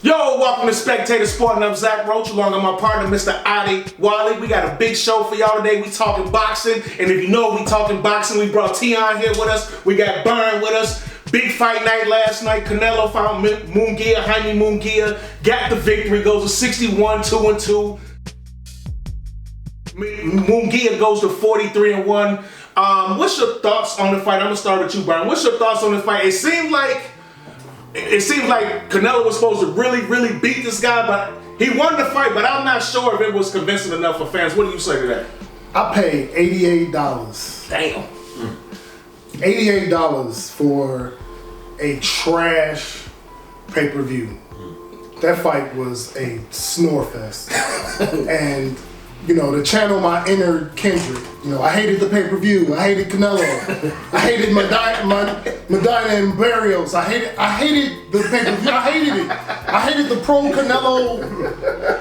Yo, welcome to Spectator Sporting. I'm Zach Roach, along with my partner, Mr. Adi Wally. We got a big show for y'all today. We talking boxing, and if you know we talking boxing, we brought Tion here with us. We got Burn with us. Big fight night last night. Canelo found Munguia, Jaime Munguia, got the victory. Goes to 61-2-2. Munguia goes to 43-1. What's your thoughts on the fight? I'm gonna start with you, Burn. What's your thoughts on the fight? It seemed like Canelo was supposed to really beat this guy, but he won the fight, but I'm not sure if it was convincing enough for fans. What do you say to that? I paid $88. Damn. $88 for a trash pay-per-view. That fight was a snore fest. And, you know, to channel my inner Kendrick, you know, I hated the pay-per-view. I hated Canelo. I hated Medina and Barrios. I hated the pay-per-view. I hated it. I hated the pro-Canelo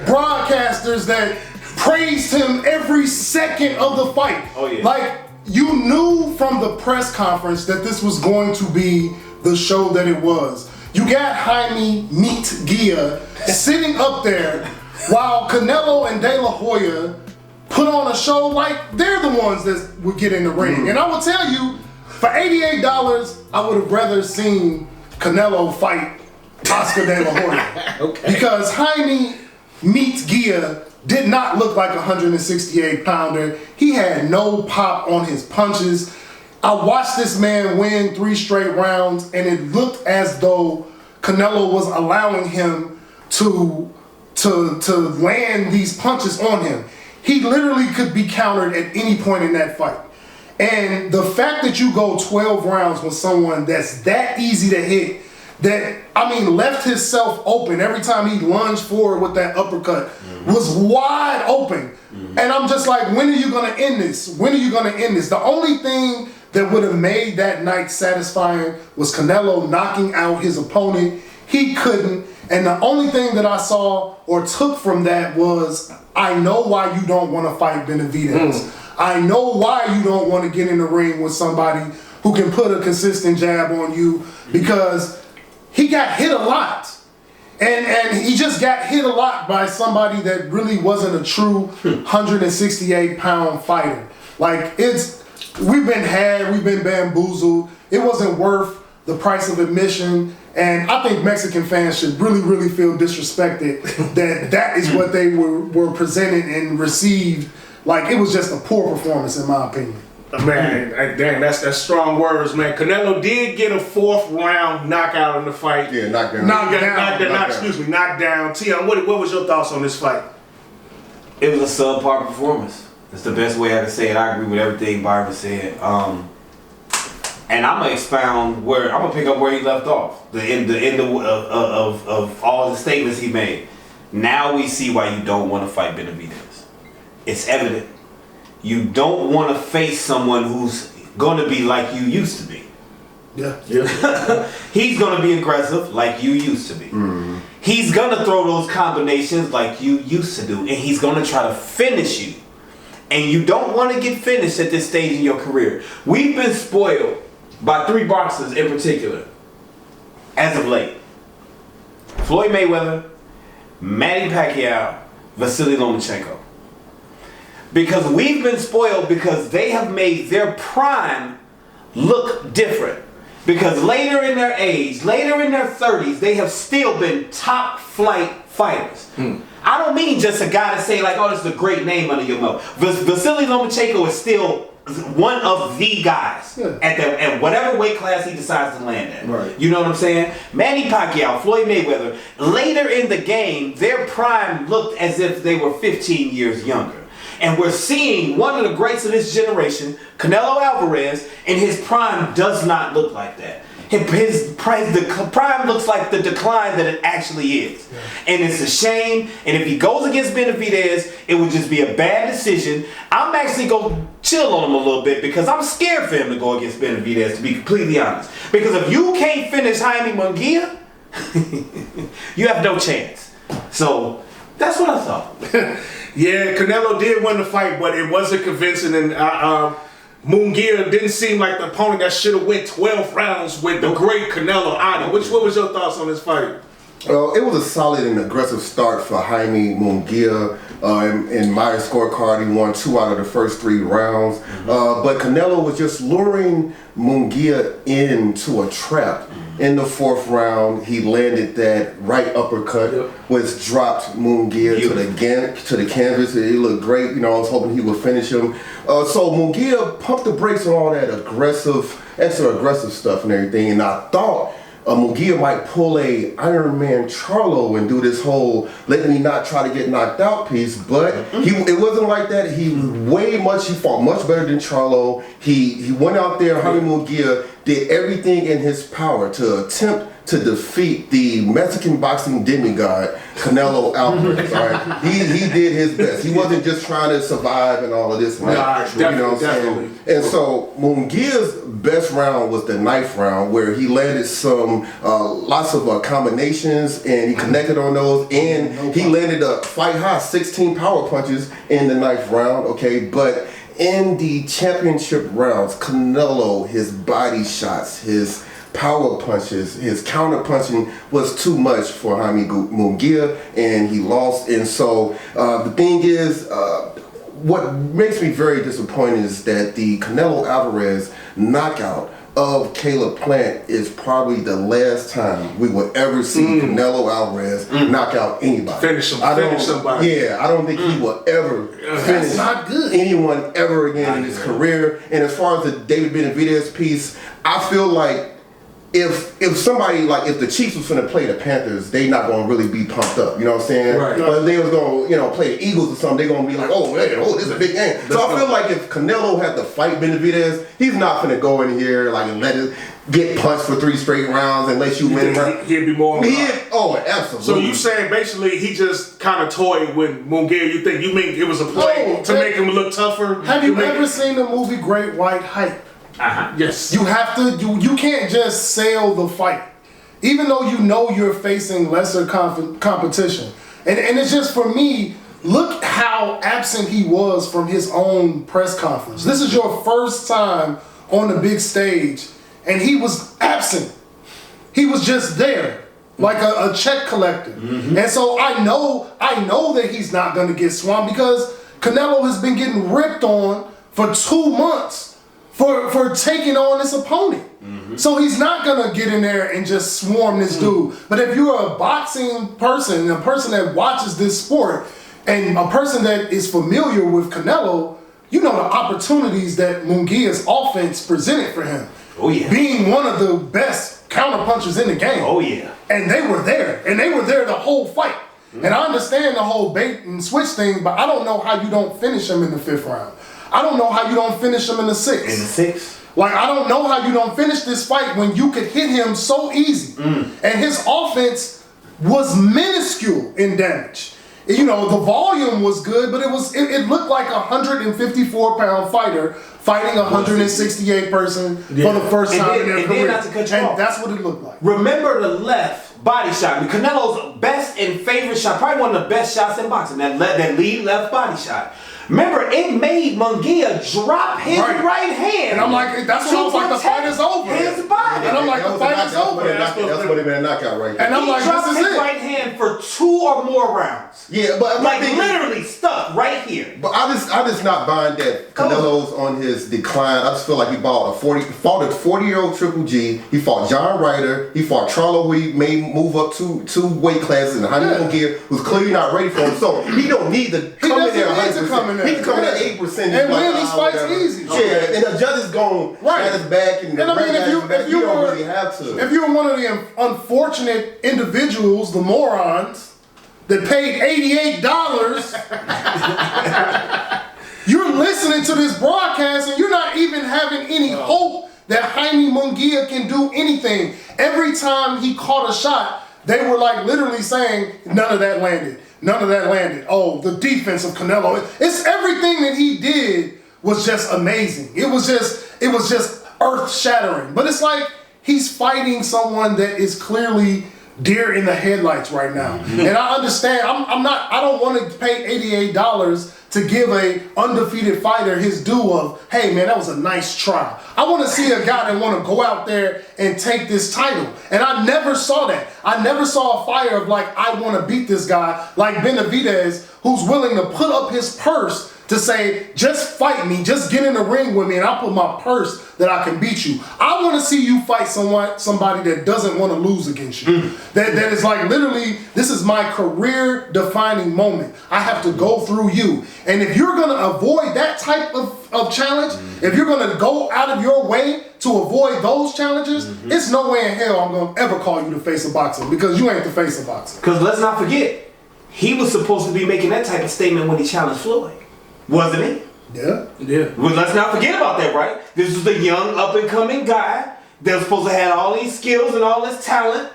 broadcasters that praised him every second of the fight. Oh, yeah. Like, you knew from the press conference that this was going to be the show that it was. You got Jaime Munguia sitting up there while Canelo and De La Hoya put on a show like they're the ones that would get in the ring. And I will tell you, for $88, I would have rather seen Canelo fight Oscar De La Hoya. Okay. Because Jaime Munguia did not look like a 168-pounder. He had no pop on his punches. I watched this man win 3 straight rounds, and it looked as though Canelo was allowing him to land these punches on him. He literally could be countered at any point in that fight. And the fact that you go 12 rounds with someone that's that easy to hit, that, I mean, left himself open every time he lunged forward with that uppercut, was wide open. And I'm just like, when are you gonna end this? When are you gonna end this? The only thing that would have made that night satisfying was Canelo knocking out his opponent. He couldn't. And the only thing that I saw or took from that was, I know why you don't want to fight Benavidez. I know why you don't want to get in the ring with somebody who can put a consistent jab on you, because he got hit a lot. And he just got hit a lot by somebody that really wasn't a true 168-pound fighter. Like, we've been bamboozled. It wasn't worth the price of admission. And I think Mexican fans should really feel disrespected that is what they were presented and received. Like, it was just a poor performance, in my opinion. Man, dang, that's strong words, man. Canelo did get a 4th round knockout in the fight. Yeah, knockdown. Knockdown. Tion, what was your thoughts on this fight? It was a subpar performance. That's the best way I can say it. I agree with everything Byron said. And I'm gonna expound where I'm gonna pick up where he left off. The end of all the statements he made. Now we see why you don't want to fight Benavidez. It's evident. You don't want to face someone who's gonna be like you used to be. Yeah. He's gonna be aggressive like you used to be. He's gonna throw those combinations like you used to do, and he's gonna try to finish you. And you don't want to get finished at this stage in your career. We've been spoiled by 3 boxers in particular as of late. Floyd Mayweather, Manny Pacquiao, Vasily Lomachenko. Because we've been spoiled because they have made their prime look different. Because later in their age, later in their 30s, they have still been top flight fighters. I don't mean just a guy to say like, oh, this is a great name under your belt. Vasily Lomachenko is still one of the guys at whatever weight class he decides to land in. Right. You know what I'm saying? Manny Pacquiao, Floyd Mayweather, later in the game, their prime looked as if they were 15 years younger. And we're seeing one of the greats of this generation, Canelo Alvarez, and his prime does not look like that. His prime looks like the decline that it actually is. And it's a shame. And if he goes against Benavidez, it would just be a bad decision. I'm actually going to chill on him a little bit because I'm scared for him to go against Benavidez, to be completely honest. Because if you can't finish Jaime Munguia, you have no chance. So that's what I thought. Yeah, Canelo did win the fight, but it wasn't convincing. And Munguia didn't seem like the opponent that should have went 12 rounds with the great Canelo Adi. What was your thoughts on this fight? It was a solid and aggressive start for Jaime Munguia. In my scorecard, he won 2 out of the first 3 rounds. But Canelo was just luring Munguia into a trap. In the 4th round, he landed that right uppercut, which dropped Munguia to the canvas. He looked great. You know, I was hoping he would finish him. So Munguia pumped the brakes on all that extra aggressive stuff and everything. And I thought Munguia might pull a Iron Man Charlo and do this whole let me not try to get knocked out piece, but it wasn't like that. He fought much better than Charlo. He went out there, Jaime Munguia did everything in his power to attempt to defeat the Mexican boxing demigod, Canelo Alvarez. All right? He did his best. He wasn't just trying to survive and all of this. Right? You know what I'm saying? And so Munguia's best round was the 9th round, where he landed lots of combinations, and he connected on those, and he landed a fight high 16 power punches in the 9th round. Okay, but in the championship rounds, Canelo, his body shots, his power punches, his counter punching was too much for Jaime Munguia, and he lost. And so the thing is, what makes me very disappointed is that the Canelo Alvarez knockout of Caleb Plant is probably the last time we will ever see Canelo Alvarez knock out anybody. Finish somebody. Yeah, I don't think he will ever finish anyone ever again in his career. And as far as the David Benavidez piece, I feel like if somebody, like if the Chiefs was going to play the Panthers, they not going to really be pumped up, you know what I'm saying? Right. But if they was going to, play the Eagles or something, they're going to be like, oh man, this is a big game. So I feel like if Canelo had to fight Benavidez, he's not going to go in here like and let it get punched for 3 straight rounds unless you win. He'd be more. Absolutely. So you saying basically he just kind of toyed with Munguia? You mean it was a play to make him look tougher? Have you ever seen the movie Great White Hype? Yes. You have to. You can't just sell the fight, even though you know you're facing lesser competition. And it's just, for me, look how absent he was from his own press conference. This is your first time on the big stage, and he was absent. He was just there, like a check collector. And so I know that he's not going to get swamped, because Canelo has been getting ripped on for 2 months for taking on this opponent. So he's not gonna get in there and just swarm this dude. But if you're a boxing person, a person that watches this sport, and a person that is familiar with Canelo, you know the opportunities that Munguia's offense presented for him. Oh yeah. Being one of the best counterpunchers in the game. Oh yeah. And they were there. And they were there the whole fight. And I understand the whole bait and switch thing, but I don't know how you don't finish him in the 5th round. I don't know how you don't finish him in the 6th. In the 6th? Like, I don't know how you don't finish this fight when you could hit him so easy. And his offense was minuscule in damage. You know, the volume was good, but it looked like a 154-pound fighter fighting a 168 person for the first time in their career. Not to cut you off, and that's what it looked like. Remember the left body shot. I mean, Canelo's best and favorite shot, probably one of the best shots in boxing, that lead left body shot. Remember, it made Munguia drop his right hand. And I'm like, that's what I was like, the fight is over. His body. And I'm like, the fight is over. That's what it been a knockout right there. And I'm like, he dropped this is his it. right hand for 2 or more rounds. Yeah, but like literally stuck right here. But I just not buying that Canelo's on his decline. I just feel like he fought a 40-year-old Triple G. He fought John Ryder. He fought Charlo, who he made move up two weight classes, and Jaime Munguia was clearly not ready for him. So he don't need to come in there 100%. He can come in at 8%. And win these fights easy. Yeah, and the judge is going at his back, and I mean, if you don't really have to. If you're one of the unfortunate individuals, the morons, that paid $88, you're listening to this broadcast and you're not even having any hope that Jaime Munguia can do anything. Every time he caught a shot, they were like literally saying, none of that landed. None of that landed. Oh, the defense of Canelo. It's everything that he did was just amazing. It was just earth-shattering. But it's like he's fighting someone that is clearly deer in the headlights right now. And I understand. I don't want to pay $88 to give a undefeated fighter his due of, hey man, that was a nice try. I want to see a guy that want to go out there and take this title. And I never saw that. I never saw a fighter of like, I want to beat this guy like Benavidez, who's willing to put up his purse to say, just fight me, just get in the ring with me and I'll put my purse that I can beat you. I want to see you fight somebody that doesn't want to lose against you. That is like literally, this is my career defining moment. I have to go through you. And if you're going to avoid that type of challenge, if you're going to go out of your way to avoid those challenges, it's no way in hell I'm going to ever call you the face of boxing, because you ain't the face of boxing. Because let's not forget, he was supposed to be making that type of statement when he challenged Floyd. Wasn't he? Yeah. Well, let's not forget about that, right? This was the young, up-and-coming guy that was supposed to have all these skills and all this talent.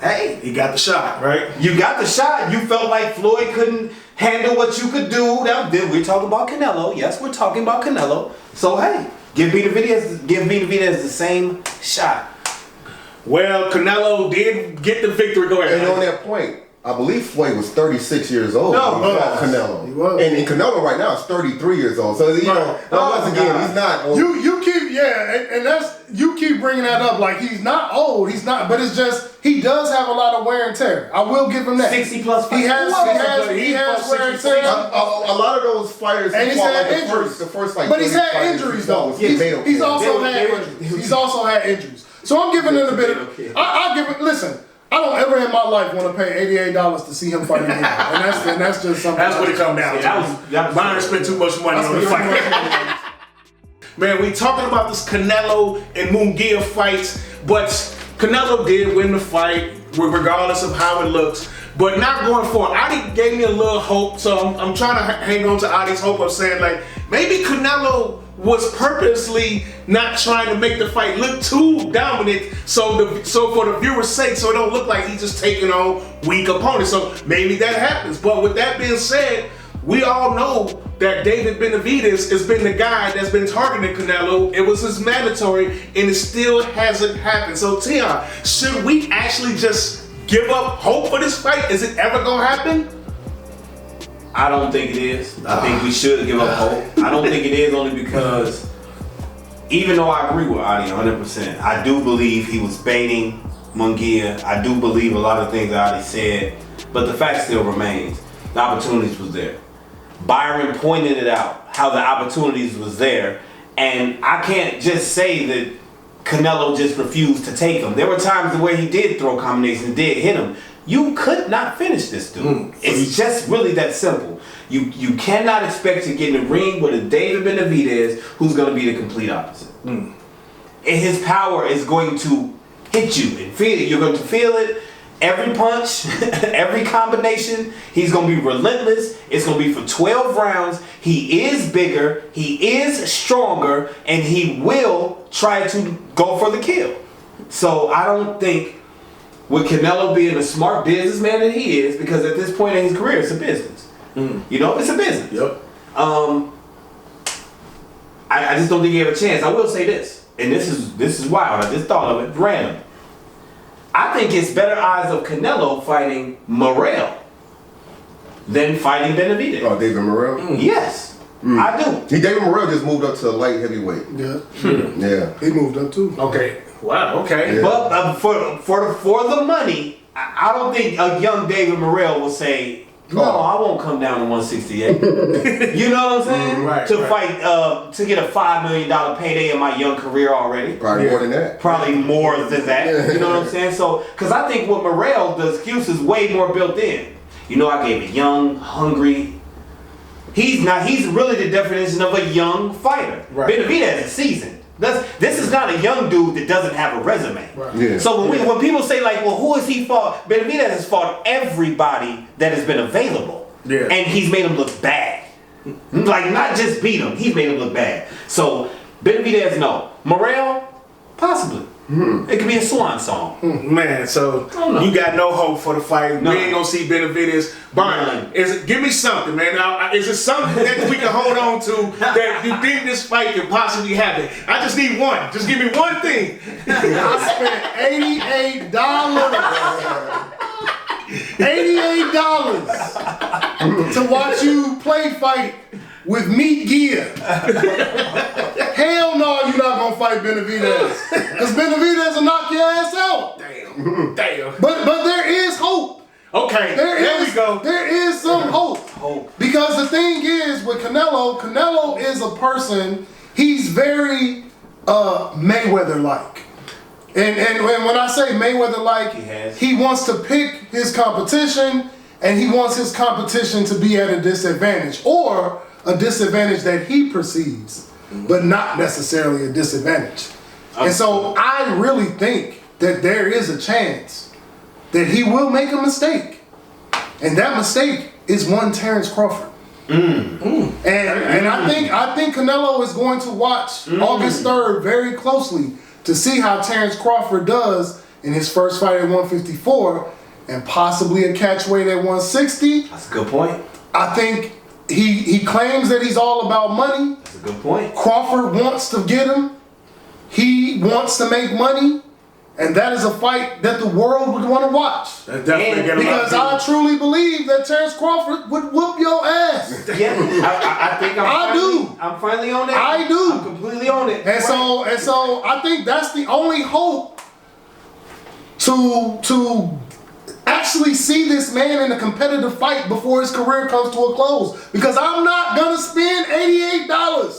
Hey. He got the shot, right? You got the shot. You felt like Floyd couldn't handle what you could do. Now, we're talking about Canelo. Yes, we're talking about Canelo. So, hey, give Benavidez the same shot. Well, Canelo did get the victory. Go ahead. And on that point, I believe Floyd was 36 years old. No, when he fought Canelo. He was. And Canelo right now is 33 years old. So, you know, once again, he's not old. You keep, and that's, you keep bringing that up like he's not old, he's not, but it's just, he does have a lot of wear and tear. I will give him that. 60 plus He has wear and tear. A lot of those fighters, And he's had injuries. The first like, But he's had injuries though. He's also had injuries. He's also had injuries. So I'm giving him a bit of, I give it, listen, I don't ever in my life want to pay $88 to see him fight again. And that's just something. That's what it come down to. Byron spent too much money on the fight. Man, we talking about this Canelo and Munguia fights, but Canelo did win the fight, regardless of how it looks. But not going forward. Adi gave me a little hope, so I'm trying to hang on to Adi's hope of saying like, maybe Canelo was purposely not trying to make the fight look too dominant, so for the viewer's sake, so it don't look like he's just taking on weak opponents. So maybe that happens. But with that being said, we all know that David Benavidez has been the guy that's been targeting Canelo. It was his mandatory, and it still hasn't happened. So Tion, should we actually just give up hope for this fight? Is it ever gonna happen? I don't think it is. I think we should give up hope. I don't think it is, only because even though I agree with Adi 100%, I do believe he was baiting Munguia. I do believe a lot of things that Adi said, but the fact still remains. The opportunities was there. Byron pointed it out, how the opportunities was there, and I can't just say that Canelo just refused to take them. There were times where he did throw combinations, did hit him. You could not finish this dude. It's just really that simple. You cannot expect to get in the ring with a David Benavidez who's going to be the complete opposite. And his power is going to hit you and feel it. You're going to feel it. Every punch, every combination, he's going to be relentless. It's going to be for 12 rounds. He is bigger, he is stronger, and he will try to go for the kill. So I don't think, with Canelo being a smart businessman that he is, because at this point in his career, it's a business. You know, it's a business. Yep. I just don't think he have a chance. I will say this, and this is wild. I just thought of it random. I think it's better odds of Canelo fighting Morrell than fighting Benavidez. Oh, David Morrell? Yes, I do. David Morrell just moved up to light heavyweight. Yeah. He moved up too. Okay. Wow. Okay. Yeah. But for the money, I don't think a young David Morrell will say, no, I won't come down to 168. You know what I'm saying? Right. To fight, to get a $5 million payday in my young career already. Probably more than that. Probably more than that. You know what I'm saying? So, because I think with Morrell, the excuse is way more built in. You know, I gave a young, hungry. He's really the definition of a young fighter. Right. Benavidez is seasoned. This is not a young dude that doesn't have a resume. Right. Yeah. So when people say like, well, who has he fought? Benavidez has fought everybody that has been available. Yeah. And he's made him look bad. Like, not just beat him, he's made him look bad. So Benavidez, no. Morrell, possibly. It could be a swan song. Man, so you got no hope for the fight. No. We ain't gonna see Benavidez. Byron, give me something, man. Now, is it something that we can hold on to that you think this fight can possibly happen? I just need one. Just give me one thing. I spent $88. $88 to watch you play fight with Meat Gear. Hell no, you're not gonna fight Benavidez. Because Benavidez will knock your ass out. Damn. But there is hope. Okay, there we go. There is some hope. Because the thing is, with Canelo is a person, he's very Mayweather-like. And when I say Mayweather-like, he wants to pick his competition, and he wants his competition to be at a disadvantage, or a disadvantage that he perceives, but not necessarily a disadvantage. And so I really think that there is a chance that he will make a mistake. And that mistake is one Terrence Crawford. And I think Canelo is going to watch August 3rd very closely to see how Terrence Crawford does in his first fight at 154 and possibly a catchweight at 160. That's a good point. I think he claims that he's all about money. That's a good point. Crawford wants to get him. He wants to make money. And that is a fight that the world would want to watch. Because I truly believe that Terrence Crawford would whoop your ass. Yeah, I think I'm finally on it. I do. I'm completely on it. And so I think that's the only hope to actually see this man in a competitive fight before his career comes to a close. Because I'm not gonna spend $88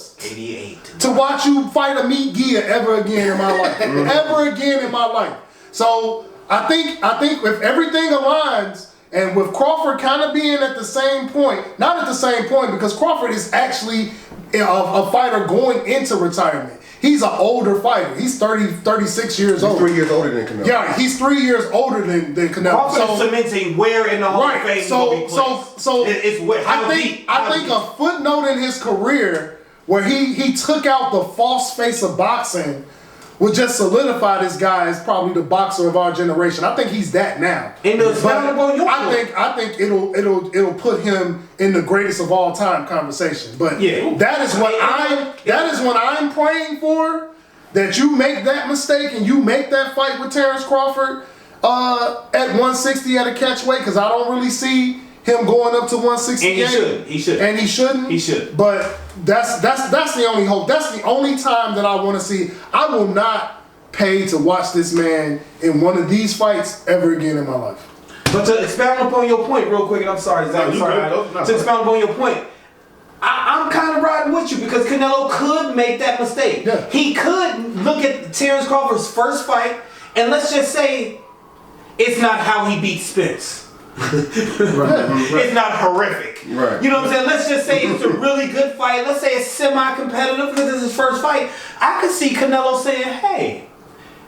to watch you fight a Meat Gear ever again in my life. Ever again in my life. So I think if everything aligns, and with Crawford kind of being at the same point, not at the same point because Crawford is actually a fighter going into retirement. He's an older fighter. He's 36 years old. He's 3 years older than Canelo. Yeah, he's 3 years older than Canelo. Crawford is cementing where in the Hall of Fame So I think a footnote in his career where he took out the false face of boxing would just solidify this guy as probably the boxer of our generation. I think he's that now. I think it'll put him in the greatest of all time conversation. But that is what I'm praying for. That you make that mistake and you make that fight with Terrence Crawford at 160 at a catchweight, because I don't really see him going up to 168. And he shouldn't. He should. But that's the only hope. That's the only time that I want to see. I will not pay to watch this man in one of these fights ever again in my life. But to expound upon your point real quick, and I'm sorry, Zach, to expound upon your point, I'm kind of riding with you because Canelo could make that mistake. Yeah. He could look at Terrence Crawford's first fight, and let's just say it's not how he beat Spence. It's not horrific. Right. You know what I'm saying? Let's just say it's a really good fight. Let's say it's semi-competitive because it's his first fight. I could see Canelo saying, hey,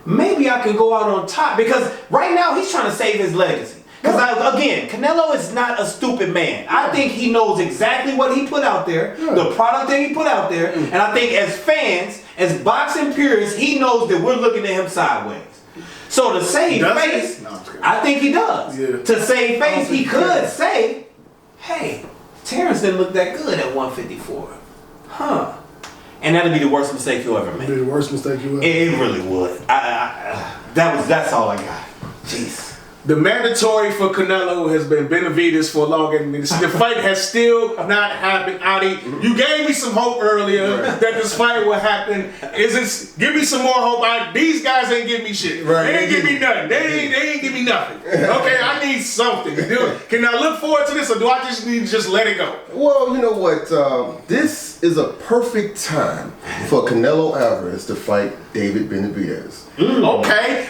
maybe I can go out on top, because right now he's trying to save his legacy. Because again, Canelo is not a stupid man. I think he knows exactly what he put out there, the product that he put out there, and I think as fans, as boxing purists, he knows that we're looking at him sideways. So to save face, I think he does. Yeah. To save face, he could say, hey, Terrence didn't look that good at 154. Huh. And that'd be the worst mistake you'll ever make. It'd be the worst mistake you ever It really would. That's all I got. Jeez. The mandatory for Canelo has been Benavidez for long, and the fight has still not happened. Adi, you gave me some hope earlier that this fight will happen. Give me some more hope. These guys ain't give me shit. Right. They ain't give me nothing. They ain't give me nothing. Okay, I need something. Can I look forward to this, or do I just need to just let it go? Well, you know what? This is a perfect time for Canelo Alvarez to fight David Benavidez. Okay.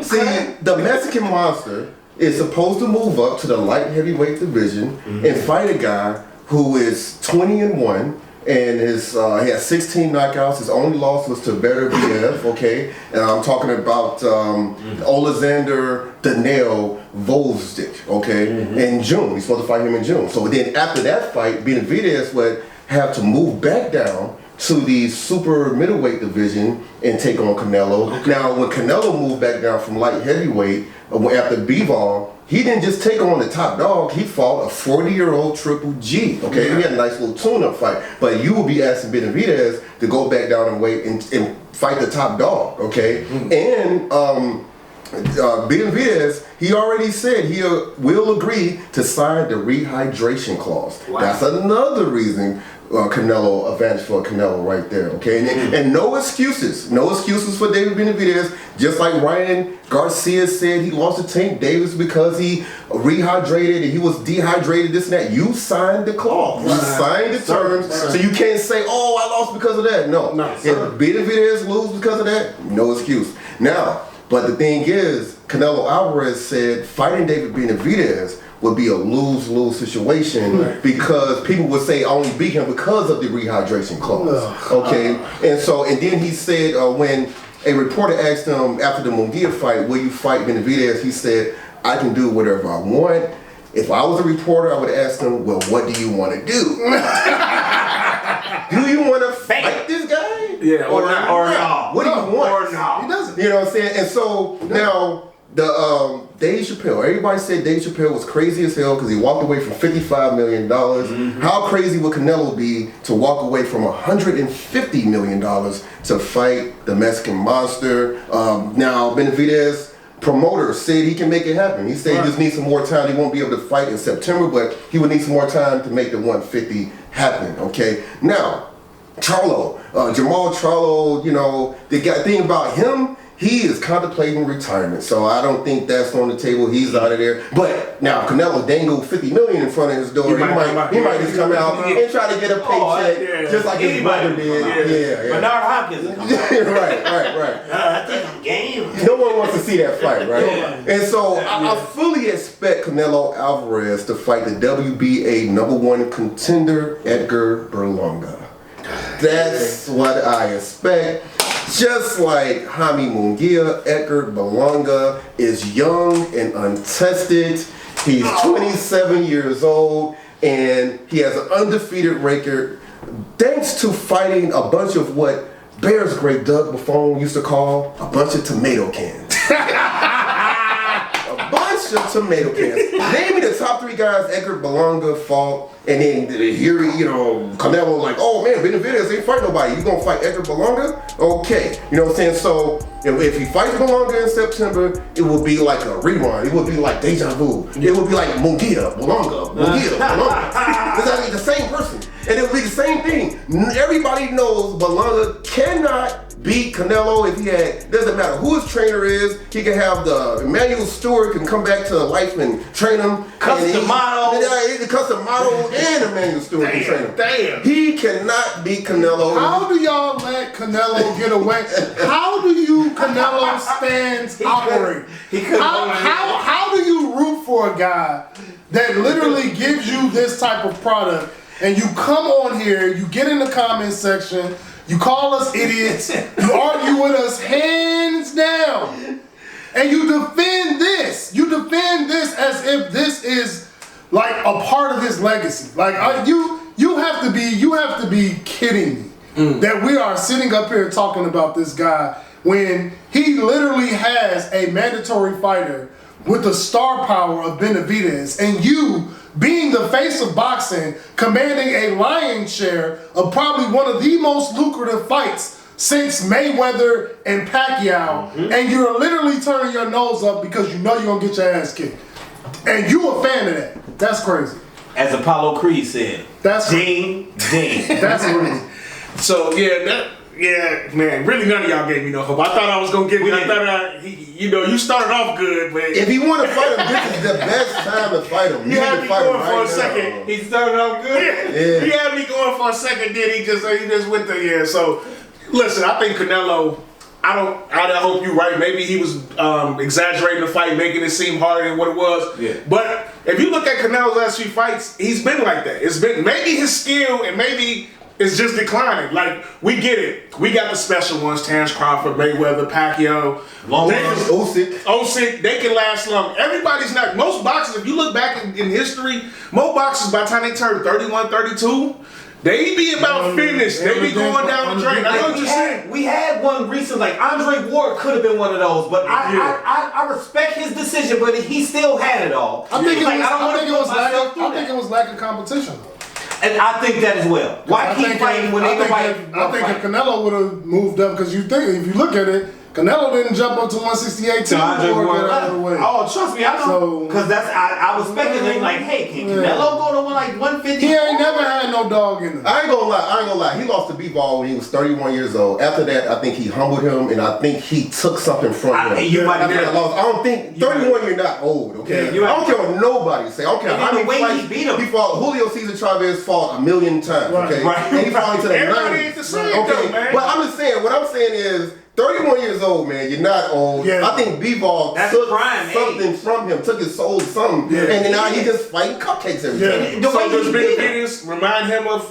See, the Mexican Monster is supposed to move up to the light heavyweight division and fight a guy who is 20-1 and he has 16 knockouts. His only loss was to Benavidez, okay? And I'm talking about Alexander Daniel Volstic, okay? In June. He's supposed to fight him in June. So then after that fight, Benavidez would have to move back down to the super middleweight division and take on Canelo. Okay. Now, when Canelo moved back down from light heavyweight after Bivol, he didn't just take on the top dog. He fought a 40-year-old Triple G. Okay, he had a nice little tune-up fight. But you will be asking Benavidez to go back down and wait and fight the top dog. Okay, and Benavidez, he already said he will agree to sign the rehydration clause. Wow. That's another reason Canelo, advantage for Canelo right there, okay? And no excuses. No excuses for David Benavidez. Just like Ryan Garcia said he lost to Tank Davis because he rehydrated and he was dehydrated, this and that. You signed the clause. You signed the terms. So you can't say, oh, I lost because of that. No. If Benavidez loses because of that, no excuse. Now, but the thing is, Canelo Alvarez said fighting David Benavidez would be a lose-lose situation because people would say I only beat him because of the rehydration clause. Okay, and then he said when a reporter asked him after the Munguia fight, will you fight Benavidez? He said, I can do whatever I want. If I was a reporter, I would ask him, well, what do you want to do? Do you want to fight this guy? Yeah, or not? What do you want? Or no. He doesn't. You know what I'm saying? And so now the Dave Chappelle, everybody said Dave Chappelle was crazy as hell because he walked away from $55 million. How crazy would Canelo be to walk away from $150 million to fight the Mexican Monster? Now Benavidez promoter said he can make it happen. He said he just needs some more time. He won't be able to fight in September, but he would need some more time to make the 150 happen. Okay. Now, Charlo, Jamal Charlo, you know, the thing about him, he is contemplating retirement, so I don't think that's on the table. He's out of there. But now Canelo dangled $50 million in front of his door. He might just come out and try to get a paycheck, just like his brother did. Yeah. Bernard Hopkins. right. I think I'm game. No one wants to see that fight, right? And so I fully expect Canelo Alvarez to fight the WBA #1 contender Edgar Berlanga. That's what I expect. Just like Jaime Munguia, Edgar Berlanga is young and untested. He's 27 years old and he has an undefeated record thanks to fighting a bunch of what Bears great Doug Buffon used to call a bunch of tomato cans. A bunch of tomato cans. Name me the top 3 guys Edgar Berlanga fought, and then here, you know, Canelo like, oh man, Benavidez ain't fight nobody. You gonna fight Edgar Berlanga? Okay. You know what I'm saying? So if he fights Berlanga in September, it will be like a rerun. It will be like deja vu. It will be like Munguia, Berlanga. It's the same person. And it will be the same thing. Everybody knows Berlanga cannot beat Canelo if he had, doesn't matter who his trainer is, he can have the Emmanuel Stewart can come back to life and train him. Customato and Emmanuel Stewart can train him. Damn. He cannot beat Canelo. How do y'all let Canelo get away? How do you Canelo stands operate? How do you root for a guy that literally gives you this type of product and you come on here, you get in the comment section, you call us idiots, you argue with us hands down, and you defend this. You defend this as if this is like a part of his legacy. Like you have to be kidding me that we are sitting up here talking about this guy when he literally has a mandatory fighter with the star power of Benavidez, and you, being the face of boxing, commanding a lion's share of probably one of the most lucrative fights since Mayweather and Pacquiao, and you're literally turning your nose up because you know you're gonna get your ass kicked. And you a fan of that. That's crazy. As Apollo Creed said, that's ding, ding. That's crazy. So man, really none of y'all gave me no hope. I thought I was gonna give you. You started off good, but if you want to fight him, this is the best time to fight him. You had me going for a second. He started off good. Yeah. He had me going for a second. Then he just went there. So listen, I think Canelo. I hope you're right. Maybe he was exaggerating the fight, making it seem harder than what it was. Yeah. But if you look at Canelo's last 3 fights, he's been like that. It's been maybe his skill and maybe it's just declining. Like, we get it. We got the special ones, Terrence Crawford, Mayweather, Pacquiao. Usyk, they can last long. Everybody's not, most boxers, if you look back in history, most boxers by the time they turn 31, 32, they be about finished. They be going down the drain. I know what you're saying. We had one recent, like Andre Ward could have been one of those, but I respect his decision, but he still had it all. I think it was lack of competition. And I think that as well. Why keep fighting when nobody? I think if Canelo would have moved up, because if you look at it, Canelo didn't jump up to 168 too. Andre Before Ward get out of the way. Oh, trust me, I know. So- Because I was speculating like, hey, can Canelo go to like 150? He ain't never had no dog in him. I ain't gonna lie. He lost to B-Ball when he was 31 years old. After that, I think he humbled him, and I think he took something from him. You might After be that loss, I don't think 31. You're not old, okay? Yeah, I don't care what nobody say. I don't care And how then many the way fights he beat him. he fought. Julio Cesar Chavez fought a million times, okay? Right. And he fought into the Everybody 90s. ain't the same, Okay, though, man. but I'm just saying. What I'm saying is. 31 years old, man. You're not old. Yeah. I think B-Ball That's took prime something age. from him, took his soul to something, Yeah. and then now he just fighting cupcakes every time. The So way does he beat him. Benavidez remind him of,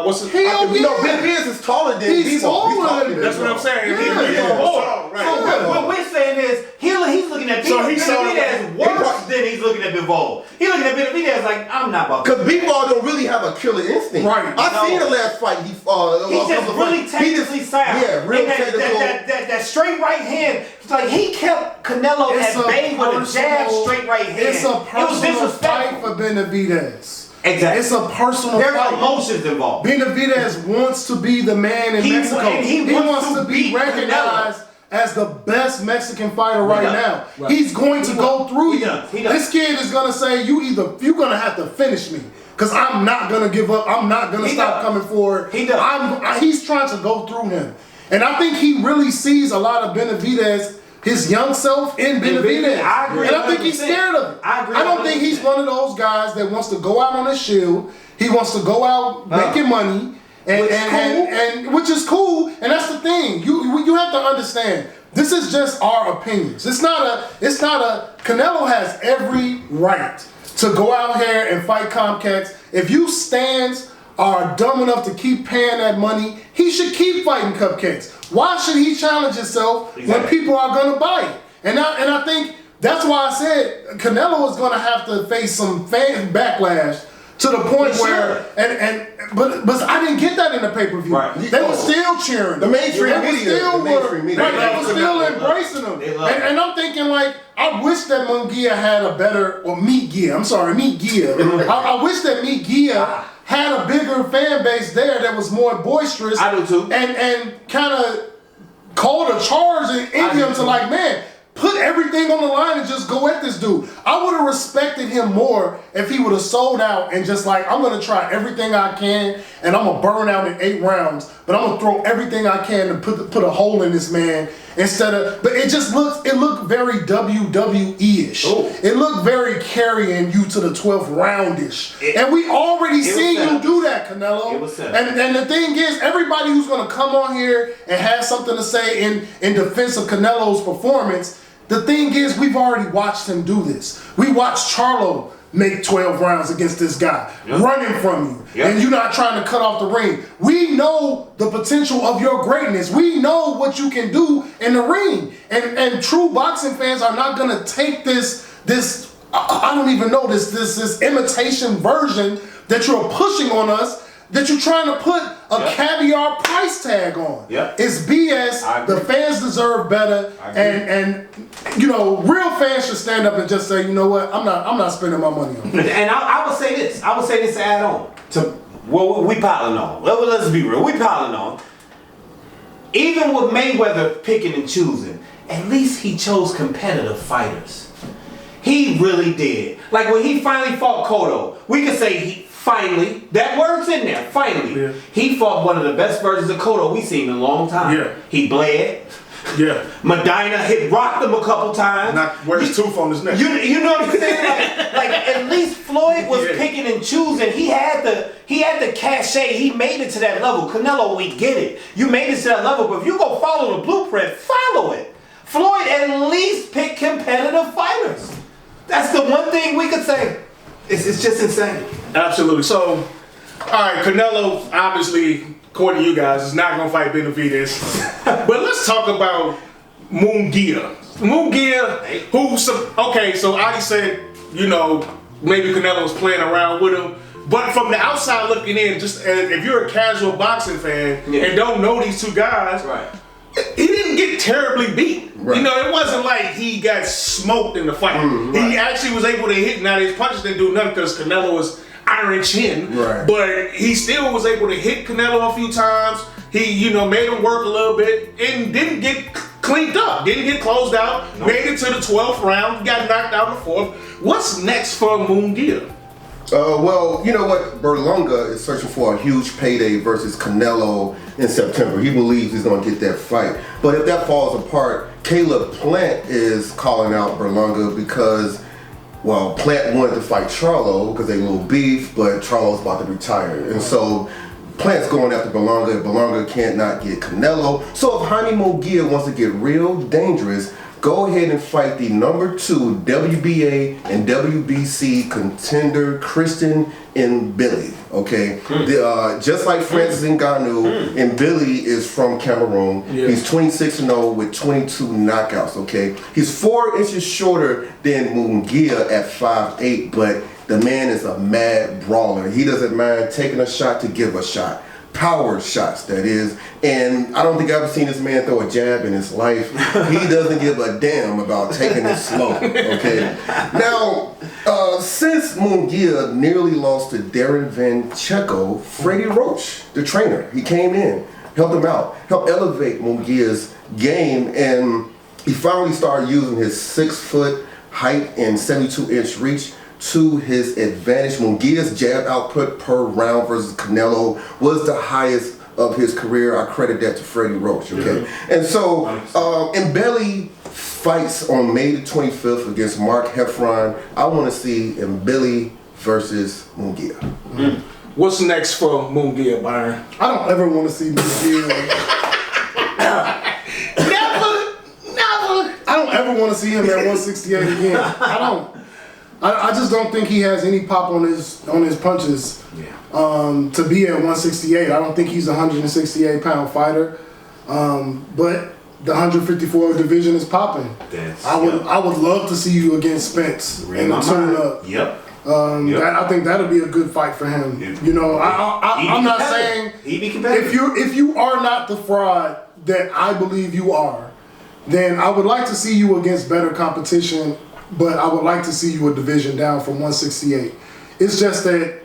what's his Hell You know, Benavidez is taller than He's B-Ball. taller taller than than That's what I'm B-Ball. saying. Yeah. He's Yeah. tall, right. So What we're saying is he's looking at So he saw Benavidez worse than he's looking at Bivol. He's looking at Benavidez like, I'm not about to. Because B-Ball don't really have a killer instinct. Right. I seen the last fight. He's just really technically sound. Yeah, real And technical. That straight right hand, it's like he kept Canelo It's at a bay with a jab personal- straight right hand. It's a It was personal fight disrespectful. for Benavidez. Exactly. It's a personal There's fight. emotions involved. Benavidez wants to be the man in He- Mexico. and he wants to be beat recognized as the best Mexican fighter right does. now. Right. He's going to go through He you. does. He does. This kid is gonna say you're gonna have to finish me. Cause I'm not gonna give up. I'm not gonna He stop does. coming forward. He does. He's trying to go through him. And I think he really sees a lot of Benavidez, his young self in Benavidez. I agree And I think he's 100%. scared of it. I agree I don't think he's 100%. one of those guys that wants to go out on a shield. He wants to go out making money. And which is cool. And that's the thing. You have to understand. This is just our opinions. It's not a Canelo has every right to go out here and fight Comcast. If you stands are dumb enough to keep paying that money, he should keep fighting cupcakes. Why should he challenge himself when people are gonna buy it? And I think that's why I said Canelo is gonna have to face some fan backlash to the point where but I didn't get that in the pay-per-view. Right. They were still cheering. The mainstream They were media- still the mainstream media. right, they were still They love embracing him. They love it. And I'm thinking like, I wish that Munguia had a better, or Meat Gia. I wish that Meat Gia had a bigger fan base there that was more boisterous. I do too. And kind of called a charge in him to like, man, put everything on the line and just go at this dude. I would have respected him more if he would have sold out and just like, I'm going to try everything I can and I'm going to burn out in 8 rounds, but I'm going to throw everything I can to put a hole in this man instead of, but it looked very WWE-ish. Ooh. It looked very carrying you to the 12th round-ish. And we already seen set you up. do that, Canelo. It was set up. And the thing is, everybody who's going to come on here and have something to say in defense of Canelo's performance, the thing is, we've already watched him do this. We watched Charlo make 12 rounds against this guy, running from you, and you're not trying to cut off the ring. We know the potential of your greatness. We know what you can do in the ring. And true boxing fans are not going to take this I don't even know, this imitation version that you're pushing on us, that you're trying to put a caviar price tag on. Yep. It's BS. The fans deserve better, and you know, real fans should stand up and just say, you know what, I'm not spending my money on it. And I would say this. I would say this to add on to what we piling on. Let's be real. We piling on. Even with Mayweather picking and choosing, at least he chose competitive fighters. He really did. Like when he finally fought Cotto, we could say he finally, that word's in there, finally. Yeah. He fought one of the best versions of Cotto we've seen in a long time. Yeah. He bled. Yeah. Medina rocked him a couple times. Not where his tooth on his neck. You know what I'm saying? Like at least Floyd was picking and choosing. He had the cachet. He made it to that level. Canelo, we get it. You made it to that level, but if you go follow the blueprint, follow it. Floyd at least picked competitive fighters. That's the one thing we could say. It's just insane. Absolutely. So, all right, Canelo, obviously, according to you guys, is not going to fight Benavidez. But let's talk about Munguia. Munguia, okay, so Adi said, you know, maybe Canelo was playing around with him. But from the outside looking in, just if you're a casual boxing fan and don't know these two guys, he didn't get terribly beat. Right. You know, it wasn't like he got smoked in the fight. He actually was able to hit. Now his punches didn't do nothing because Canelo was iron chin. Right. But he still was able to hit Canelo a few times. He, you know, made him work a little bit and didn't get cleaned up, didn't get closed out, made it to the 12th round, got knocked out in the 4th. What's next for Munguia? Well, you know what? Berlanga is searching for a huge payday versus Canelo in September. He believes he's going to get that fight. But if that falls apart, Caleb Plant is calling out Berlanga because, well, Plant wanted to fight Charlo because they a little beef, but Charlo's about to retire. And so Plant's going after Berlanga, and Berlanga can't not get Canelo. So if Jaime Munguia wants to get real dangerous, go ahead and fight the number 2 WBA and WBC contender Christian Mbili. Okay, just like Francis Ngannou, Mbili is from Cameroon. Yeah. He's 26-0 with 22 knockouts. Okay, he's 4 inches shorter than Munguia at 5'8", but the man is a mad brawler. He doesn't mind taking a shot to give a shot. Power shots, that is. And I don't think I've ever seen this man throw a jab in his life. He doesn't give a damn about taking it slow, okay? Now, since Munguia nearly lost to Darren Van Checo, Freddie Roach, the trainer, he came in, helped him out, helped elevate Munguia's game, and he finally started using his 6-foot height and 72-inch reach to his advantage. Munguia's jab output per round versus Canelo was the highest of his career. I credit that to Freddie Roach, okay? And so, Mbili fights on May the 25th against Mark Heffron. I want to see Mbili versus Munguia. What's next for Munguia, Byron? I don't ever want to see Munguia. Never. I don't ever want to see him at 168 again. I don't. I just don't think he has any pop on his punches to be at 168. I don't think he's a 168-pound fighter, but the 154 division is popping. I would love to see you against Spence in the tune-up. I think that'll be a good fight for him. You know, I'm not saying if you are not the fraud that I believe you are, then I would like to see you against better competition. But I would like to see you a division down from 168. It's just that,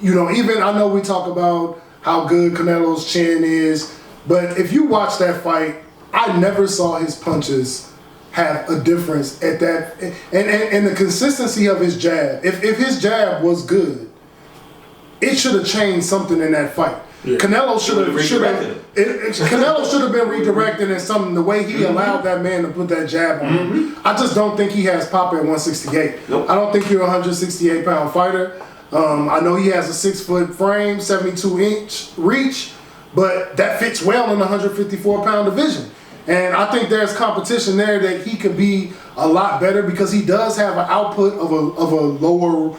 you know, even I know we talk about how good Canelo's chin is, but if you watch that fight, I never saw his punches have a difference at that, and the consistency of his jab. If his jab was good, it should have changed something in that fight. Yeah. Canelo should have been redirected in something, the way he allowed that man to put that jab on him. I just don't think he has pop at 168. Nope. I don't think you're a 168-pound fighter. I know he has a 6-foot frame, 72-inch reach, but that fits well in the 154-pound division. And I think there's competition there that he could be a lot better because he does have an output of a lower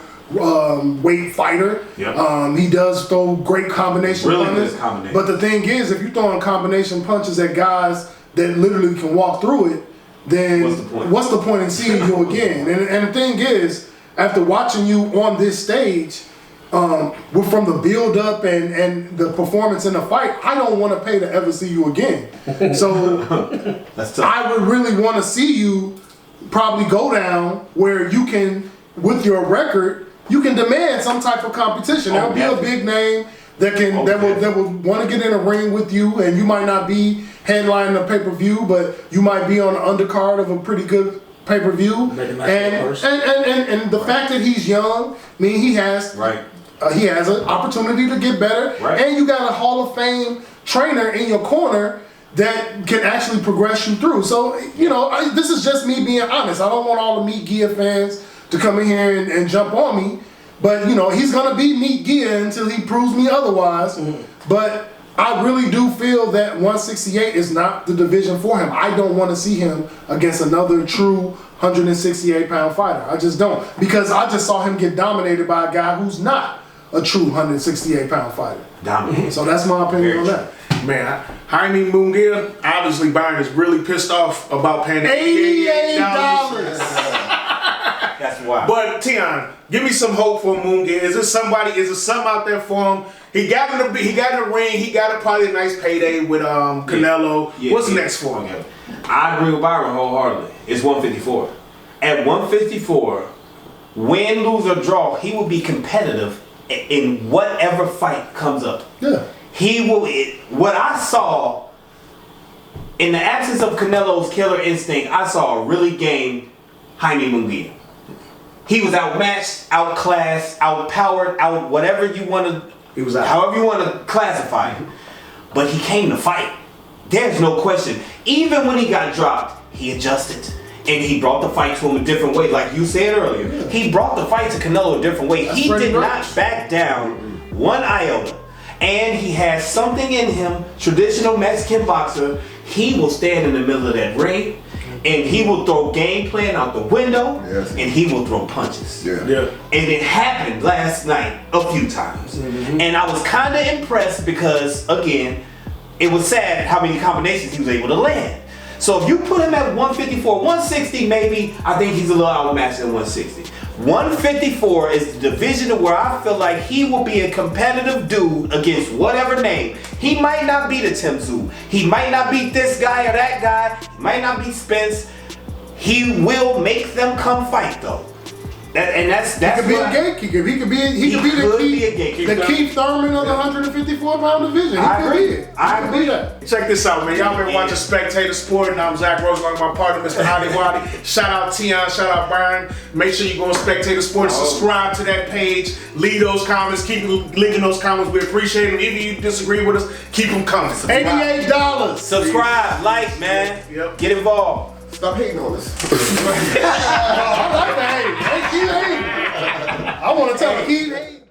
weight fighter. Yep. He does throw great combination punches. But the thing is, if you're throwing combination punches at guys that literally can walk through it, then what's the point in seeing you again? And the thing is, after watching you on this stage, from the build up and the performance in the fight, I don't want to pay to ever see you again. So I would really want to see you probably go down where you can, with your record, you can demand some type of competition. There'll be a big name that will want to get in a ring with you, and you might not be headlining a pay-per-view, but you might be on the undercard of a pretty good pay-per-view. And the fact that he's young, I mean, he has an opportunity to get better, and you got a Hall of Fame trainer in your corner that can actually progress you through. So, you know, this is just me being honest. I don't want all the Meat Gia fans to come in here and jump on me, but you know, he's gonna beat Meat Gia until he proves me otherwise. But I really do feel that 168 is not the division for him. I don't want to see him against another true 168-pound fighter. I just don't, because I just saw him get dominated by a guy who's not a true 168-pound fighter. Dominated. So that's my opinion on that. Man, Jaime Munguia, obviously Byron is really pissed off about paying $88. That's wild. But Tion, give me some hope for Munguia. Is there something out there for him? He got in the ring. He got probably a nice payday with Canelo. What's next for him? I agree with Byron wholeheartedly. It's 154. At 154, win, lose, or draw, he will be competitive in whatever fight comes up. Yeah. He will. What I saw in the absence of Canelo's killer instinct, I saw a really game Jaime Munguia. He was outmatched, outclassed, outpowered, out whatever you want to, He was out. however you want to classify it. But he came to fight. There's no question. Even when he got dropped, he adjusted. And he brought the fight to him a different way. Like you said earlier, he brought the fight to Canelo a different way. He did not back down one iota. And he has something in him, traditional Mexican boxer. He will stand in the middle of that ring and he will throw game plan out the window and he will throw punches. And it happened last night a few times. And I was kind of impressed because, again, it was sad how many combinations he was able to land. So if you put him at 154, 160 maybe, I think he's a little outmatched at 160. 154 is the division where I feel like he will be a competitive dude against whatever name. He might not be the Tim Tszyu. He might not beat this guy or that guy. He might not beat Spence. He will make them come fight though. That's he could be a gatekeeper. He could be the Keith Thurman of the 154-pound division. I agree. Check this out, man. Y'all been watching Spectator Sporting. I'm Zach Rose, along with my partner, Mr. Adi Wadi. Shout out Tion, shout out Byron. Make sure you go on Spectator Sporting, subscribe to that page, leave those comments, keep leaving those comments. We appreciate them. If you disagree with us, keep them coming. $88. Subscribe, like, man. Get involved. Stop hating on us. I like the hate. Keep hating. I want to tell him keep hating.